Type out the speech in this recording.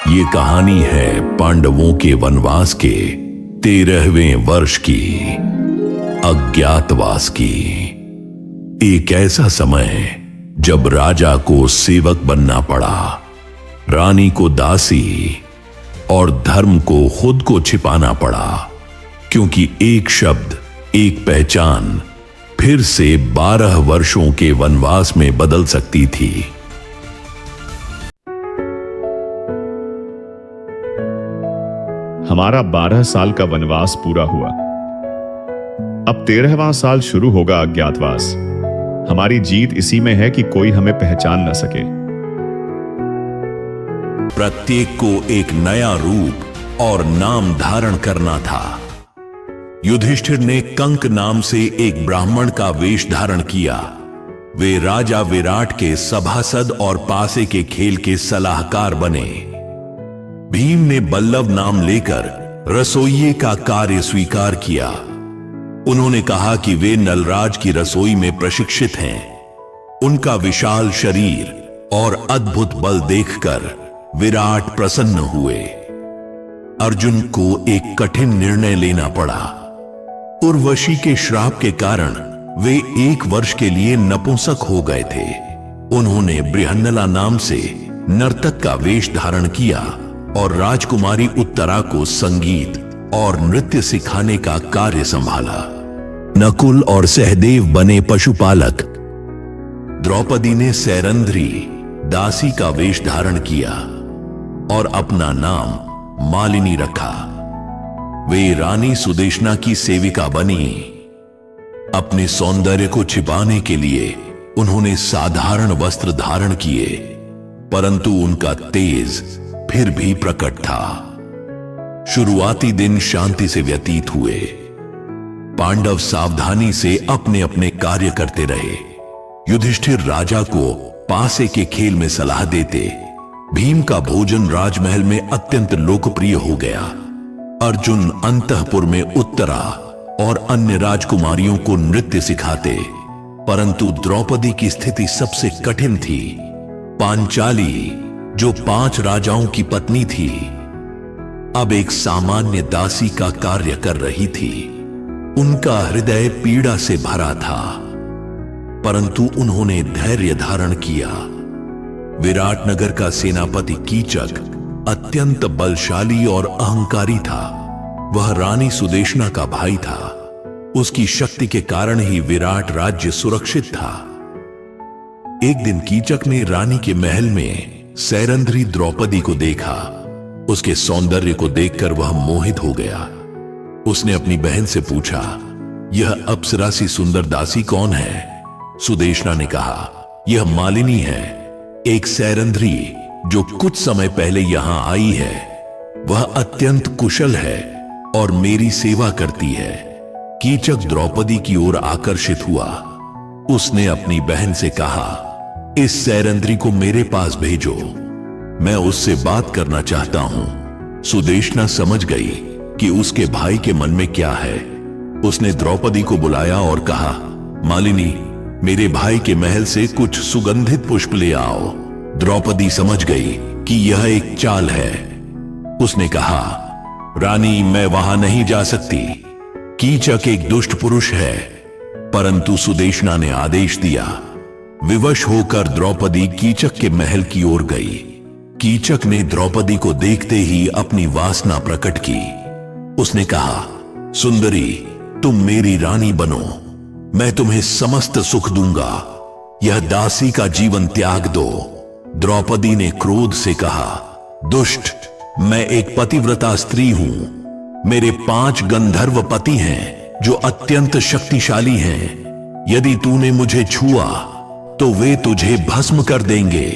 ये कहानी है पांडवों के वनवास के 13वें वर्ष की, अज्ञातवास की। एक ऐसा समय जब राजा को सेवक बनना पड़ा, रानी को दासी और धर्म को खुद को छिपाना पड़ा, क्योंकि एक शब्द, एक पहचान फिर से 12 वर्षों के वनवास में बदल सकती थी। हमारा 12 साल का वनवास पूरा हुआ। अब 13वां साल शुरू होगा अज्ञातवास। हमारी जीत इसी में है कि कोई हमें पहचान न सके। प्रत्येक को एक नया रूप और नाम धारण करना था। युधिष्ठिर ने कंक नाम से एक ब्राह्मण का वेश धारण किया। वे राजा विराट के सभासद और पासे के खेल के सलाहकार बने। भीम ने बल्लव नाम लेकर रसोइये का कार्य स्वीकार किया। उन्होंने कहा कि वे नलराज की रसोई में प्रशिक्षित हैं। उनका विशाल शरीर और अद्भुत बल देखकर विराट प्रसन्न हुए। अर्जुन को एक कठिन निर्णय लेना पड़ा। उर्वशी के श्राप के कारण वे 1 वर्ष के लिए नपुंसक हो गए थे। उन्होंने बृहन्नला नाम से नर्तक का वेश धारण किया और राजकुमारी उत्तरा को संगीत और नृत्य सिखाने का कार्य संभाला। नकुल और सहदेव बने पशुपालक। द्रौपदी ने सैरंध्री दासी का वेश धारण किया और अपना नाम मालिनी रखा। वे रानी सुदेशना की सेविका बनी। अपने सौंदर्य को छिपाने के लिए उन्होंने साधारण वस्त्र धारण किए, परंतु उनका तेज फिर भी प्रकट था। शुरुआती दिन शांति से व्यतीत हुए। पांडव सावधानी से अपने अपने कार्य करते रहे। युधिष्ठिर राजा को पासे के खेल में सलाह देते। भीम का भोजन राजमहल में अत्यंत लोकप्रिय हो गया। अर्जुन अंतःपुर में उत्तरा और अन्य राजकुमारियों को नृत्य सिखाते, परंतु द्रौपदी की स्थिति सबसे कठिन थी। पांचाली, जो 5 राजाओं की पत्नी थी, अब एक सामान्य दासी का कार्य कर रही थी। उनका हृदय पीड़ा से भरा था, परंतु उन्होंने धैर्य धारण किया। विराटनगर का सेनापति कीचक अत्यंत बलशाली और अहंकारी था। वह रानी सुदेशना का भाई था। उसकी शक्ति के कारण ही विराट राज्य सुरक्षित था। एक दिन कीचक ने रानी के महल में सैरंध्री द्रौपदी को देखा। उसके सौंदर्य को देखकर वह मोहित हो गया। उसने अपनी बहन से पूछा, यह अप्सरा सी सुंदर दासी कौन है? सुदेशना ने कहा, यह मालिनी है, एक सैरंध्री जो कुछ समय पहले यहां आई है। वह अत्यंत कुशल है और मेरी सेवा करती है। कीचक द्रौपदी की ओर आकर्षित हुआ। उसने अपनी बहन से कहा, इस सैरंध्री को मेरे पास भेजो, मैं उससे बात करना चाहता हूं। सुदेशना समझ गई कि उसके भाई के मन में क्या है। उसने द्रौपदी को बुलाया और कहा, मालिनी, मेरे भाई के महल से कुछ सुगंधित पुष्प ले आओ। द्रौपदी समझ गई कि यह एक चाल है। उसने कहा, रानी, मैं वहां नहीं जा सकती। कीचक एक दुष्ट पुरुष है। परंतु सुदेशना ने आदेश दिया। विवश होकर द्रौपदी कीचक के महल की ओर गई। कीचक ने द्रौपदी को देखते ही अपनी वासना प्रकट की। उसने कहा, सुंदरी, तुम मेरी रानी बनो, मैं तुम्हें समस्त सुख दूंगा। यह दासी का जीवन त्याग दो। द्रौपदी ने क्रोध से कहा, दुष्ट, मैं एक पतिव्रता स्त्री हूं। मेरे 5 गंधर्व पति हैं जो अत्यंत शक्तिशाली हैं। यदि तूने मुझे छुआ तो वे तुझे भस्म कर देंगे।